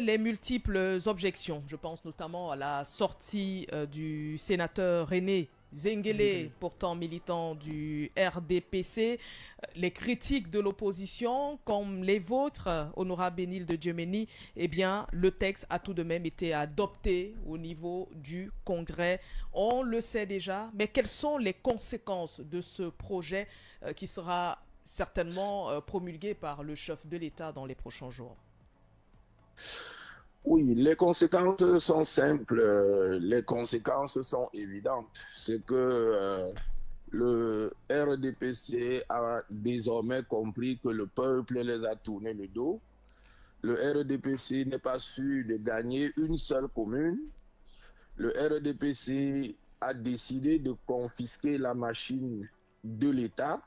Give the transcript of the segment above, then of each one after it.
malgré les multiples objections, je pense notamment à la sortie du sénateur René Zengele, pourtant militant du RDPC, les critiques de l'opposition, comme les vôtres, honorable Bénil de Djemeni, eh bien, le texte a tout de même été adopté au niveau du Congrès. On le sait déjà, mais quelles sont les conséquences de ce projet qui sera certainement promulgué par le chef de l'État dans les prochains jours? Oui, les conséquences sont simples, les conséquences sont évidentes. C'est que le RDPC a désormais compris que le peuple les a tourné le dos. Le RDPC n'est pas sûr de gagner une seule commune. Le RDPC a décidé de confisquer la machine de l'État.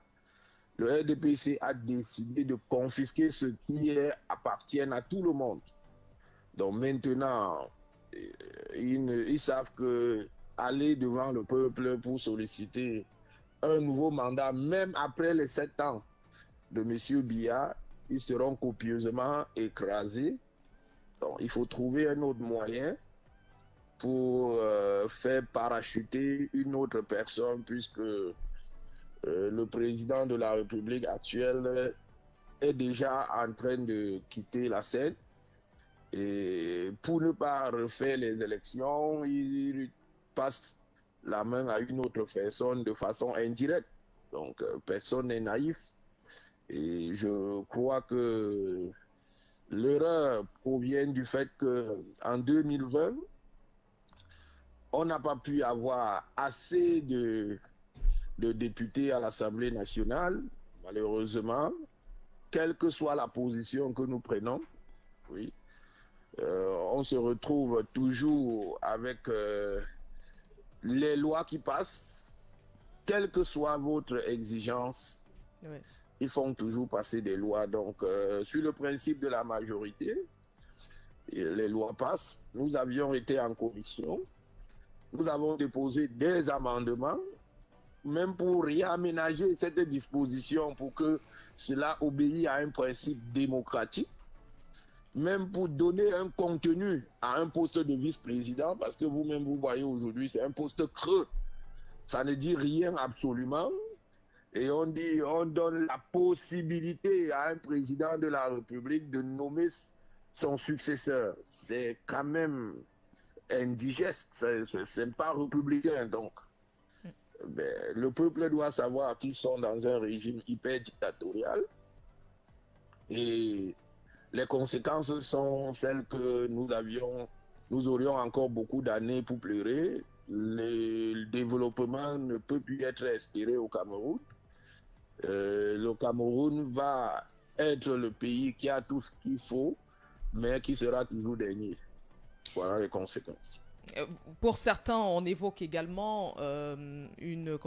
Le RDPC a décidé de confisquer ce qui appartient à tout le monde. Donc maintenant, ils savent que aller devant le peuple pour solliciter un nouveau mandat, même après les 7 ans de M. Biya, ils seront copieusement écrasés. Donc il faut trouver un autre moyen pour faire parachuter une autre personne, puisque le président de la République actuelle est déjà en train de quitter la scène. Et pour ne pas refaire les élections, il passe la main à une autre personne de façon indirecte. Donc, personne n'est naïf. Et je crois que l'erreur provient du fait qu'en 2020, on n'a pas pu avoir assez de députés à l'Assemblée nationale, malheureusement, quelle que soit la position que nous prenons. Oui. On se retrouve toujours avec les lois qui passent, quelle que soit votre exigence, oui. Ils font toujours passer des lois. Donc, sur le principe de la majorité, les lois passent. Nous avions été en commission, nous avons déposé des amendements, même pour réaménager cette disposition pour que cela obéisse à un principe démocratique, même pour donner un contenu à un poste de vice-président, parce que vous-même, vous voyez aujourd'hui, c'est un poste creux. Ça ne dit rien absolument. Et on donne la possibilité à un président de la République de nommer son successeur. C'est quand même indigeste, c'est pas républicain. Donc, ben, le peuple doit savoir qu'ils sont dans un régime hyper dictatorial. Et les conséquences sont celles que nous aurions encore beaucoup d'années pour pleurer. Le développement ne peut plus être espéré au Cameroun. Le Cameroun va être le pays qui a tout ce qu'il faut, mais qui sera toujours dernier. Voilà les conséquences. Pour certains, on évoque également une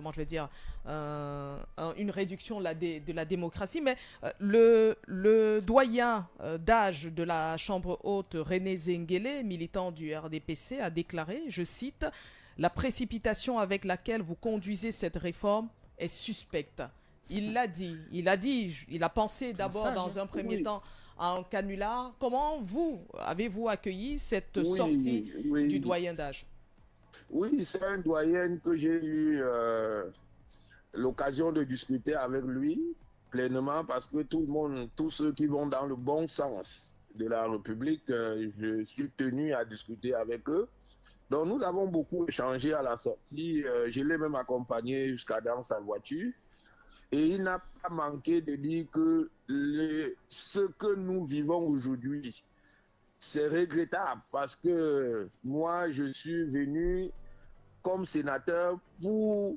réduction de la démocratie, mais le doyen d'âge de la Chambre haute, René Zengele, militant du RDPC, a déclaré, je cite, « La précipitation avec laquelle vous conduisez cette réforme est suspecte ». Il a pensé d'abord dans un premier temps à un canular. Comment avez-vous accueilli cette sortie du doyen d'âge? Oui, c'est un doyen que j'ai eu l'occasion de discuter avec lui pleinement, parce que tous ceux qui vont dans le bon sens de la République, je suis tenu à discuter avec eux. Donc nous avons beaucoup échangé à la sortie. Je l'ai même accompagné jusqu'à dans sa voiture. Et il n'a pas manqué de dire que ce que nous vivons aujourd'hui, c'est regrettable, parce que moi, je suis venu comme sénateur pour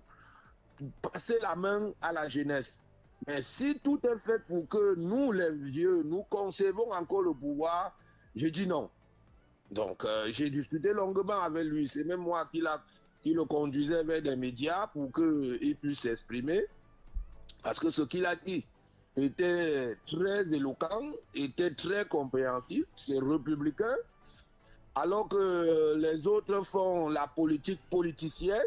passer la main à la jeunesse. Mais si tout est fait pour que nous, les vieux, nous conservons encore le pouvoir, je dis non. Donc, j'ai discuté longuement avec lui. C'est même moi qui le conduisais vers des médias pour qu'il puisse s'exprimer. Parce que ce qu'il a dit était très éloquent, était très compréhensif, c'est républicain. Alors que les autres font la politique politicienne,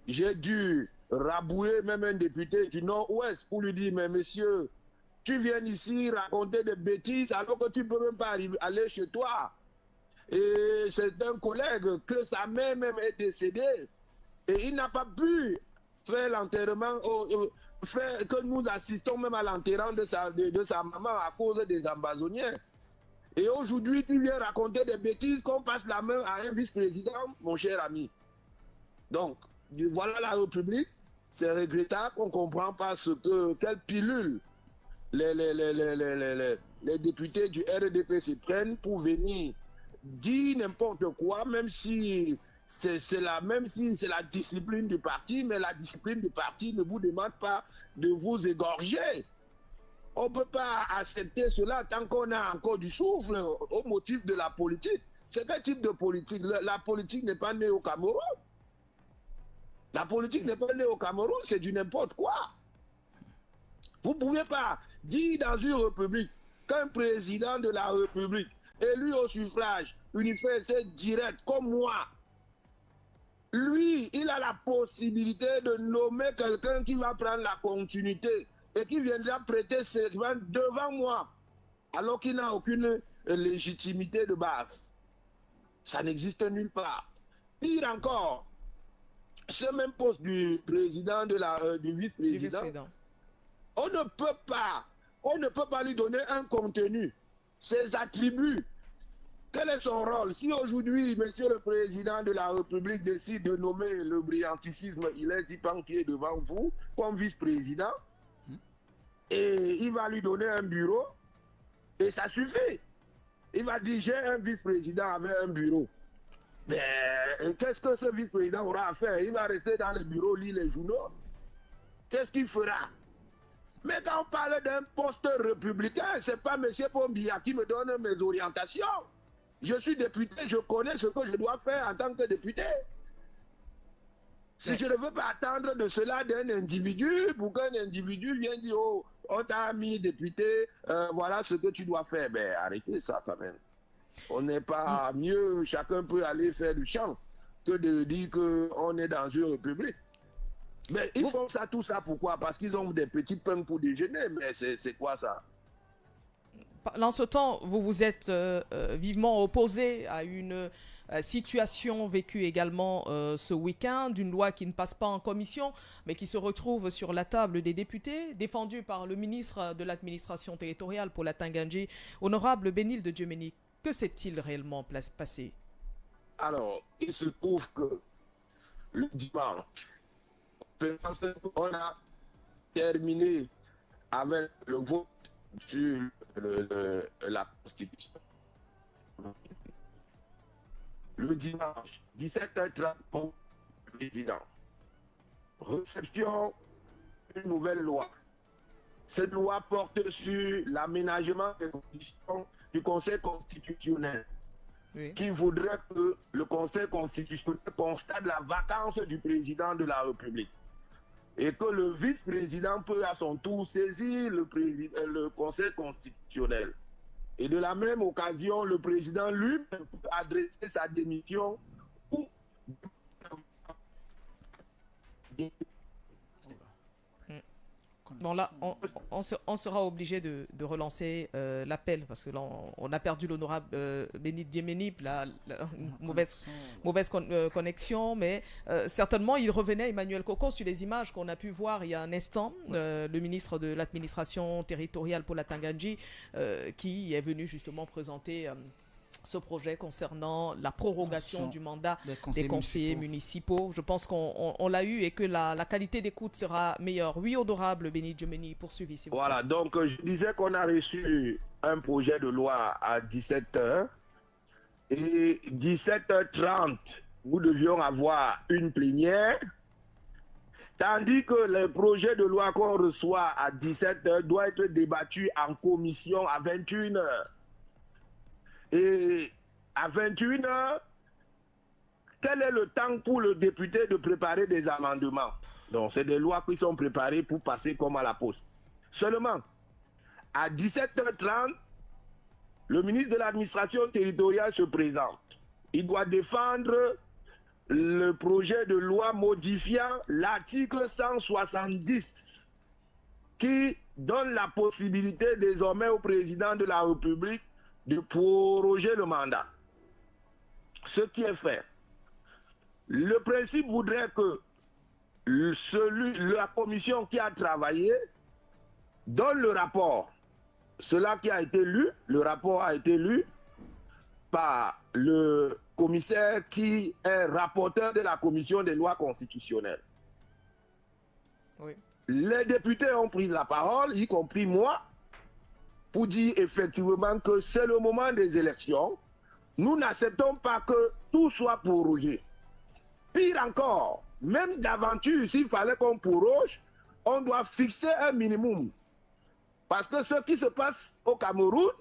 j'ai dû rabouer même un député du Nord-Ouest pour lui dire, mais monsieur, tu viens ici raconter des bêtises alors que tu ne peux même pas aller chez toi. Et c'est un collègue que sa mère même est décédée. Et il n'a pas pu faire l'enterrement, que nous assistons même à l'enterrement de sa maman à cause des ambazoniens. Et aujourd'hui, tu viens raconter des bêtises qu'on passe la main à un vice-président, mon cher ami. Donc, voilà la République. C'est regrettable qu'on ne comprend pas quelle pilule les députés du RDP se prennent pour venir dire n'importe quoi, même si c'est la discipline du parti, mais la discipline du parti ne vous demande pas de vous égorger. On ne peut pas accepter cela tant qu'on a encore du souffle au motif de la politique. C'est quel type de politique? La politique n'est pas née au Cameroun. La politique n'est pas née au Cameroun, c'est du n'importe quoi. Vous ne pouvez pas dire dans une république qu'un président de la République élu au suffrage universel direct comme moi, lui, il a la possibilité de nommer quelqu'un qui va prendre la continuité et qui viendra prêter serment devant moi, alors qu'il n'a aucune légitimité de base. Ça n'existe nulle part. Pire encore, ce même poste du président du vice-président, on ne peut pas lui donner un contenu, ses attributs. Quel est son rôle? Si aujourd'hui, monsieur le président de la République décide de nommer le brillanticisme Hilaire Zipan qui est devant vous comme vice-président, et il va lui donner un bureau, et ça suffit. Il va dire, j'ai un vice-président avec un bureau. Mais qu'est-ce que ce vice-président aura à faire? Il va rester dans le bureau, lire les journaux. Qu'est-ce qu'il fera? Mais quand on parle d'un poste républicain, ce n'est pas M. Pombia qui me donne mes orientations. Je suis député, je connais ce que je dois faire en tant que député. Si je ne veux pas attendre de cela d'un individu, pour qu'un individu vienne dire, oh, on t'a mis député, voilà ce que tu dois faire. Ben, arrêtez ça quand même. On n'est pas mieux, chacun peut aller faire du chant, que de dire qu'on est dans une république. Mais ils font ça, tout ça, pourquoi? Parce qu'ils ont des petits pains pour déjeuner, mais c'est quoi ça? Dans ce temps, vous vous êtes vivement opposé à une situation vécue également ce week-end, d'une loi qui ne passe pas en commission, mais qui se retrouve sur la table des députés, défendue par le ministre de l'administration territoriale pour la Tangandji, honorable Bénil Djemeni. Que s'est-il réellement passé? Alors, il se trouve que le dimanche, on a terminé avec le vote sur la Constitution. Le dimanche, 17h30, président. Réception d'une nouvelle loi. Cette loi porte sur l'aménagement des conditions du Conseil constitutionnel, oui, qui voudrait que le Conseil constitutionnel constate la vacance du président de la République et que le vice-président peut à son tour saisir le Conseil constitutionnel. Et de la même occasion, le président lui peut adresser sa démission ou bon là, on sera obligé de relancer l'appel parce que là, on a perdu l'honorable Bénil Djemeni, mauvaise connexion, mais certainement il revenait, Emmanuel Coco, sur les images qu'on a pu voir il y a un instant, le ministre de l'administration territoriale pour la Tangandji qui est venu justement présenter ce projet concernant la prorogation du mandat des conseillers municipaux. Je pense qu'on l'a eu et que la qualité d'écoute sera meilleure. Oui, honorable Bénil Djemeni, poursuivez. Voilà, donc je disais qu'on a reçu un projet de loi à 17h et 17h30, nous devions avoir une plénière, tandis que le projet de loi qu'on reçoit à 17h doit être débattu en commission à 21h. Et à 21h, quel est le temps pour le député de préparer des amendements? Donc, c'est des lois qui sont préparées pour passer comme à la poste. Seulement, à 17h30, le ministre de l'administration territoriale se présente. Il doit défendre le projet de loi modifiant l'article 170 qui donne la possibilité désormais au président de la République de proroger le mandat. ce qui est fait. Le principe voudrait que la commission qui a travaillé donne le rapport. Cela qui a été lu, le rapport a été lu par le commissaire qui est rapporteur de la commission des lois constitutionnelles. Oui. Les députés ont pris la parole, y compris moi, pour dire effectivement que c'est le moment des élections. Nous n'acceptons pas que tout soit prorogé. Pire encore, même d'aventure, s'il fallait qu'on proroge, on doit fixer un minimum. Parce que ce qui se passe au Cameroun,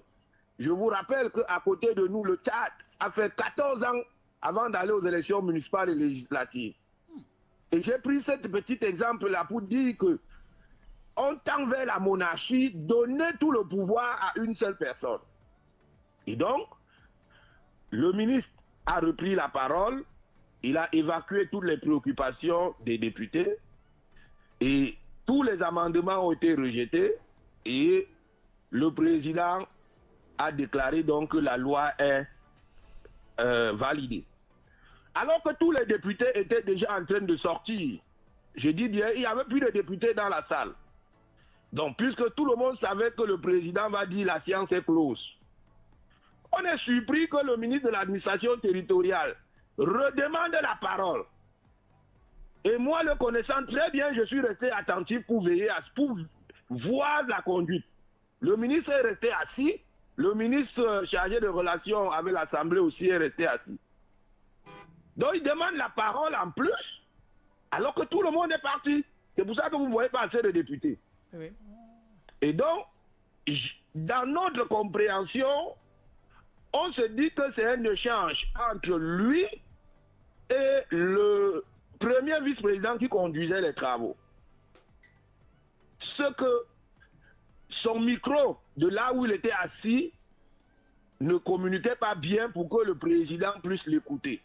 je vous rappelle qu'à côté de nous, le Tchad a fait 14 ans avant d'aller aux élections municipales et législatives. Et j'ai pris ce petit exemple-là pour dire que on tend vers la monarchie, donner tout le pouvoir à une seule personne. Et donc, le ministre a repris la parole, il a évacué toutes les préoccupations des députés et tous les amendements ont été rejetés et le président a déclaré donc que la loi est validée. Alors que tous les députés étaient déjà en train de sortir, je dis bien, il n'y avait plus de députés dans la salle. Donc, puisque tout le monde savait que le président va dire la séance est close, on est surpris que le ministre de l'administration territoriale redemande la parole. Et moi, le connaissant très bien, je suis resté attentif pour veiller pour voir la conduite. Le ministre est resté assis, le ministre chargé de relations avec l'Assemblée aussi est resté assis. Donc, il demande la parole en plus, alors que tout le monde est parti. C'est pour ça que vous ne voyez pas assez de députés. Oui. Et donc, dans notre compréhension, on se dit que c'est un échange entre lui et le premier vice-président qui conduisait les travaux. Ce que son micro, de là où il était assis, ne communiquait pas bien pour que le président puisse l'écouter.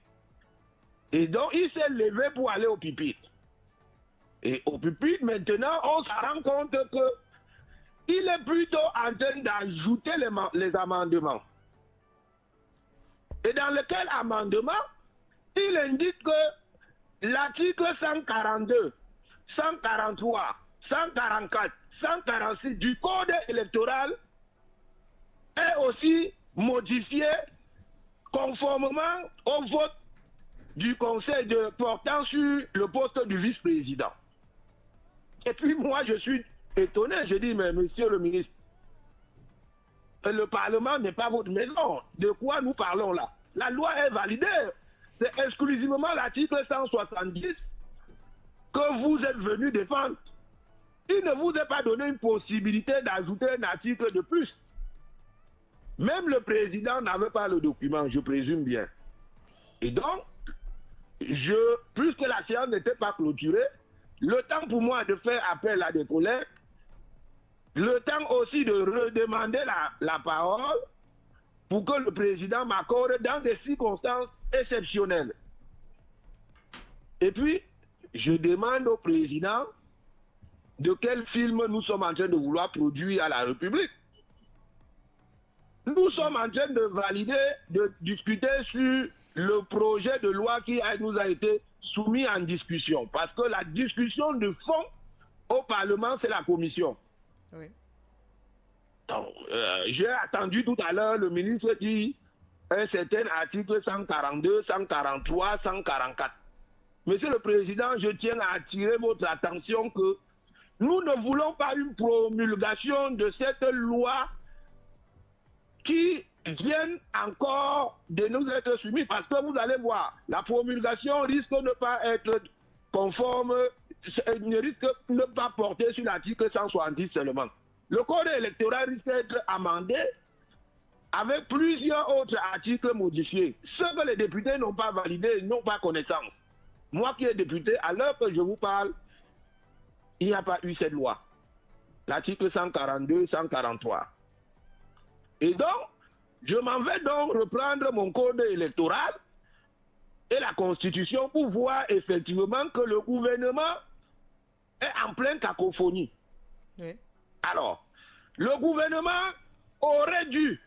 Et donc, il s'est levé pour aller au pupitre. Et au pupitre, maintenant, on se rend compte que il est plutôt en train d'ajouter les amendements. Et dans lequel amendement, il indique que l'article 142, 143, 144, 146 du Code électoral est aussi modifié conformément au vote du Conseil portant sur le poste du vice-président. Et puis moi, je suis étonné, je dis, mais monsieur le ministre, le Parlement n'est pas votre maison. De quoi nous parlons là? La loi est validée. C'est exclusivement l'article 170 que vous êtes venu défendre. Il ne vous a pas donné une possibilité d'ajouter un article de plus. Même le président n'avait pas le document, je présume bien. Et donc, puisque la séance n'était pas clôturée, le temps pour moi de faire appel à des collègues, le temps aussi de redemander la parole pour que le président m'accorde dans des circonstances exceptionnelles. Et puis, je demande au président de quel film nous sommes en train de vouloir produire à la République. Nous sommes en train de valider, de discuter sur le projet de loi qui nous a été soumis en discussion. Parce que la discussion de fond au Parlement, c'est la commission. Oui. J'ai attendu tout à l'heure le ministre dit un certain article 142, 143, 144. Monsieur le Président, je tiens à attirer votre attention que nous ne voulons pas une promulgation de cette loi qui vienne encore de nous être soumis, parce que vous allez voir, la promulgation risque de ne pas être conforme, ne risque de ne pas porter sur l'article 170 seulement. Le code électoral risque d'être amendé avec plusieurs autres articles modifiés. Ceux que les députés n'ont pas validés, n'ont pas connaissance. Moi qui est député, à l'heure que je vous parle, il n'y a pas eu cette loi. L'article 142, 143. Et donc, je m'en vais donc reprendre mon code électoral et la Constitution pour voir effectivement que le gouvernement est en pleine cacophonie. Oui. Alors, le gouvernement aurait dû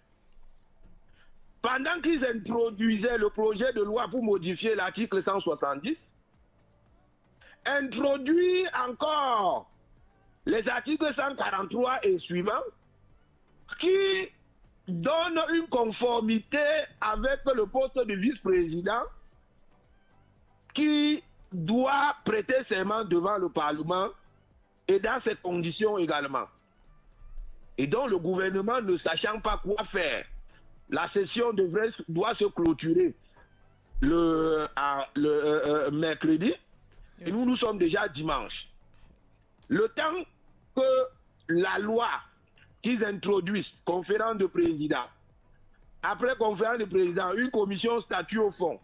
pendant qu'ils introduisaient le projet de loi pour modifier l'article 170, introduit encore les articles 143 et suivants qui donnent une conformité avec le poste de vice-président qui doit prêter serment devant le Parlement et dans ces conditions également. Et donc le gouvernement, ne sachant pas quoi faire, la session doit se clôturer le mercredi, et nous sommes déjà dimanche. Le temps que la loi qu'ils introduisent, conférence de président, après conférence de président, une commission statue au fond,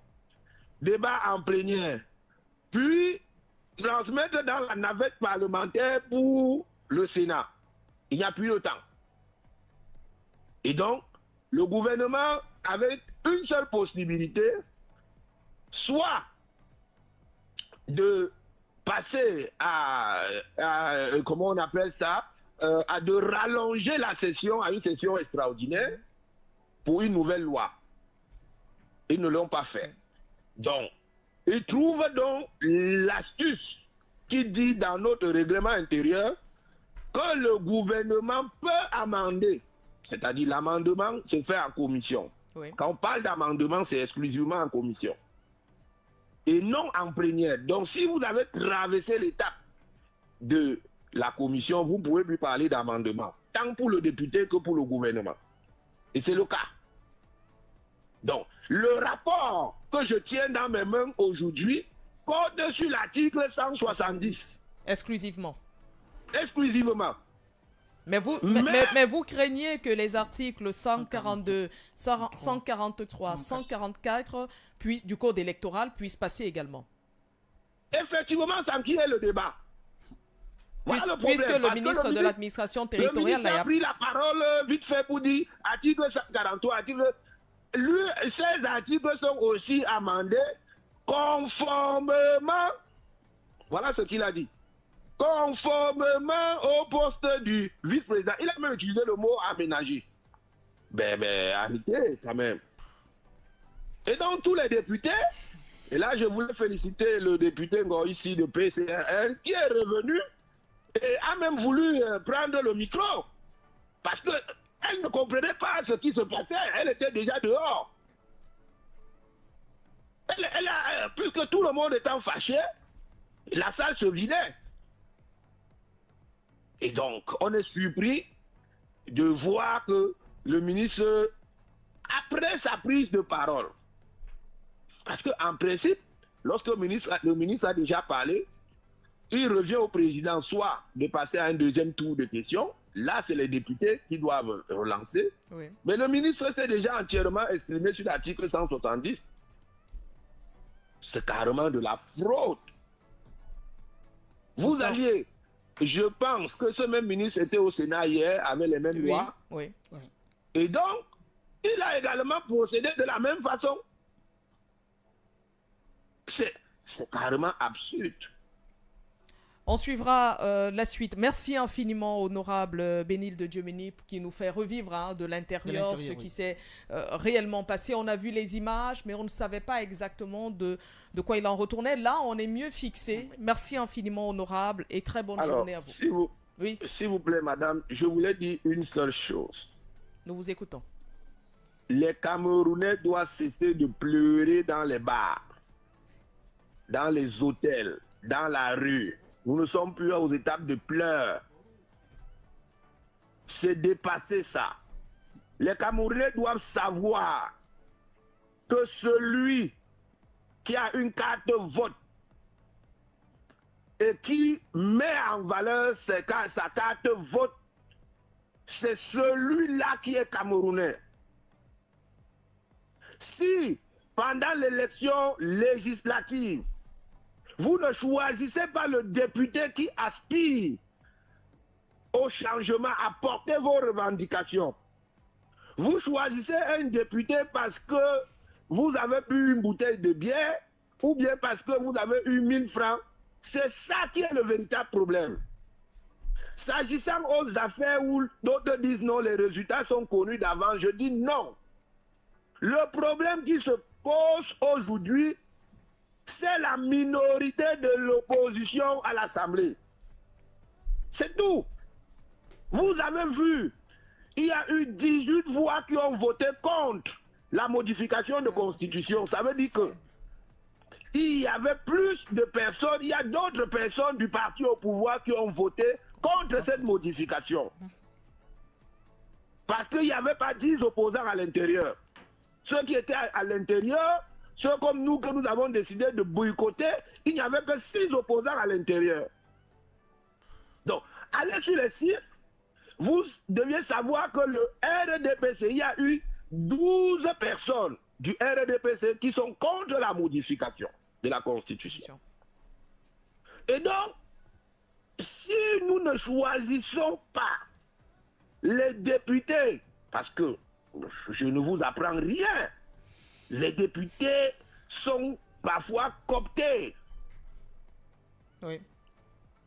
débat en plénière, puis transmettre dans la navette parlementaire pour le Sénat. Il n'y a plus de temps. Et donc, le gouvernement, avec une seule possibilité, soit de passer à comment on appelle ça, à de rallonger la session à une session extraordinaire pour une nouvelle loi. Ils ne l'ont pas fait. Donc, ils trouvent donc l'astuce qui dit dans notre règlement intérieur que le gouvernement peut amender. C'est-à-dire l'amendement se fait en commission. Oui. Quand on parle d'amendement, c'est exclusivement en commission. Et non en plénière. Donc si vous avez traversé l'étape de la commission, vous pouvez plus parler d'amendement. Tant pour le député que pour le gouvernement. Et c'est le cas. Donc, le rapport que je tiens dans mes mains aujourd'hui porte sur l'article 170. Exclusivement. Exclusivement. Mais vous craignez que les articles 142, 143, 144 du code électoral puissent passer également. Effectivement, ça qui est le débat. Voilà le problème, puisque le ministre de l'administration territoriale a pris la parole vite fait pour dire article 143, ces articles sont aussi amendés conformément, voilà ce qu'il a dit, conformément au poste du vice-président. Il a même utilisé le mot aménager. Arrêtez quand même. Et donc tous les députés, et là je voulais féliciter le député ici de PCRL qui est revenu et a même voulu prendre le micro parce qu'elle ne comprenait pas ce qui se passait, elle était déjà dehors. Puisque tout le monde étant fâché, la salle se vidait. Et donc, on est surpris de voir que le ministre, après sa prise de parole, parce qu'en principe, lorsque le ministre a déjà parlé, il revient au président soit de passer à un deuxième tour de questions. Là, c'est les députés qui doivent relancer. Oui. Mais le ministre s'est déjà entièrement exprimé sur l'article 170. C'est carrément de la fraude. Vous alliez, je pense que ce même ministre était au Sénat hier avec les mêmes lois. Oui. Et donc, il a également procédé de la même façon. C'est carrément absurde. On suivra la suite. Merci infiniment, honorable Bénil de Djemeni, qui nous fait revivre de l'intérieur ce qui s'est réellement passé. On a vu les images, mais on ne savait pas exactement de quoi il en retournait. Là, on est mieux fixé. Merci infiniment, honorable, et très bonne journée à vous. S'il vous plaît, madame, je voulais dire une seule chose. Nous vous écoutons. Les Camerounais doivent cesser de pleurer dans les bars, dans les hôtels, dans la rue. Nous ne sommes plus aux étapes de pleurs. C'est dépassé ça. Les Camerounais doivent savoir que celui qui a une carte vote et qui met en valeur sa carte vote, c'est celui-là qui est Camerounais. Si, pendant l'élection législative, vous ne choisissez pas le député qui aspire au changement, à porter vos revendications. Vous choisissez un député parce que vous avez bu une bouteille de bière ou bien parce que vous avez eu 1000 francs. C'est ça qui est le véritable problème. S'agissant aux affaires où d'autres disent non, les résultats sont connus d'avant, je dis non. Le problème qui se pose aujourd'hui, c'est la minorité de l'opposition à l'Assemblée. C'est tout. Vous avez vu, il y a eu 18 voix qui ont voté contre la modification de constitution. Ça veut dire que il y avait plus de personnes, il y a d'autres personnes du parti au pouvoir qui ont voté contre cette modification. Parce qu'il n'y avait pas 10 opposants à l'intérieur. Ceux qui étaient à l'intérieur, ceux comme nous que nous avons décidé de boycotter, il n'y avait que 6 opposants à l'intérieur. Donc, allez sur les sites, vous deviez savoir que le RDPC, il y a eu 12 personnes du RDPC qui sont contre la modification de la Constitution. Et donc, si nous ne choisissons pas les députés, parce que je ne vous apprends rien, les députés sont parfois cooptés. Oui.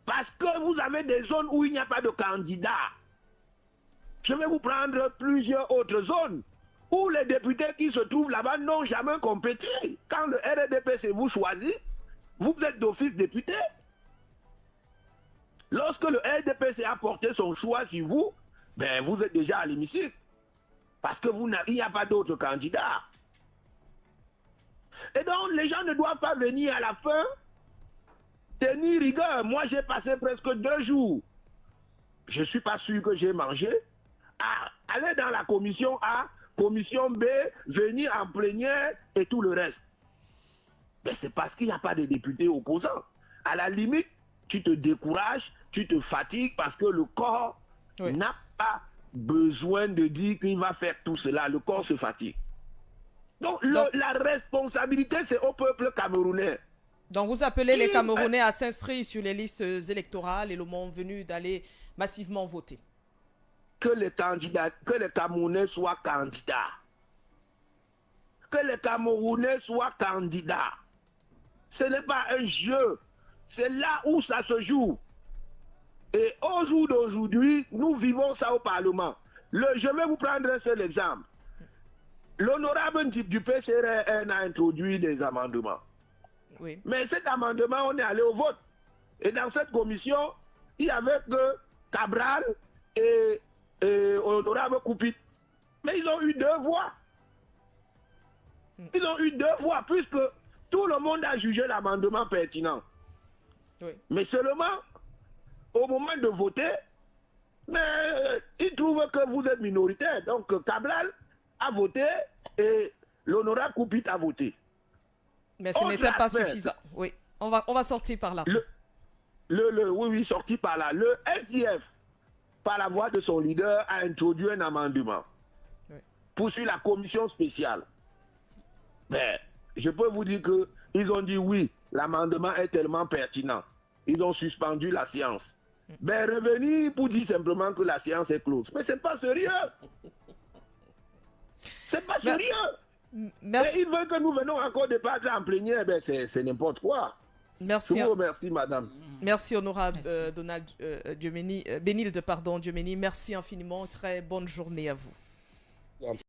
Parce que vous avez des zones où il n'y a pas de candidats. Je vais vous prendre plusieurs autres zones où les députés qui se trouvent là-bas n'ont jamais compété. Quand le RDPC vous choisit, vous êtes d'office député. Lorsque le RDPC a porté son choix sur vous, ben vous êtes déjà à l'hémicycle. Parce que il n'y a pas d'autres candidats. Et donc, les gens ne doivent pas venir à la fin tenir rigueur. Moi, j'ai passé presque 2 jours. Je ne suis pas sûr que j'ai mangé. À aller dans la commission A, commission B, venir en plénière et tout le reste. Mais c'est parce qu'il n'y a pas de députés opposants. À la limite, tu te décourages, tu te fatigues parce que le corps n'a pas besoin de dire qu'il va faire tout cela. Le corps se fatigue. Donc, la responsabilité, c'est au peuple camerounais. Donc, vous appelez les Camerounais à s'inscrire sur les listes électorales et le moment venu d'aller massivement voter. Que les candidats, que les Camerounais soient candidats. Que les Camerounais soient candidats. Ce n'est pas un jeu. C'est là où ça se joue. Et au jour d'aujourd'hui, nous vivons ça au Parlement. Je vais vous prendre un seul exemple. L'honorable du PCRN a introduit des amendements. Oui. Mais cet amendement, on est allé au vote. Et dans cette commission, il y avait que Cabral et honorable Koupit. Mais ils ont eu 2 voix. Ils ont eu 2 voix, puisque tout le monde a jugé l'amendement pertinent. Oui. Mais seulement, au moment de voter, ils trouvent que vous êtes minoritaire. Donc, Cabral a voté et l'honorable Koupit a voté. Mais ce n'était pas suffisant. Oui, on va sortir par là. Oui, sorti par là. Le SDF, par la voix de son leader, a introduit un amendement pour suivre la commission spéciale. Mais je peux vous dire qu'ils ont dit oui, l'amendement est tellement pertinent. Ils ont suspendu la séance. Ben, revenir pour dire simplement que la séance est close. Mais c'est pas sérieux. C'est pas sérieux. Merci. Et ils veulent que nous venons encore débattre en plénière. Ben, c'est n'importe quoi. Merci. Je vous remercie, madame. Merci, honorable Donald Diomeni, Benilde, pardon, Diomeni. Merci infiniment. Très bonne journée à vous.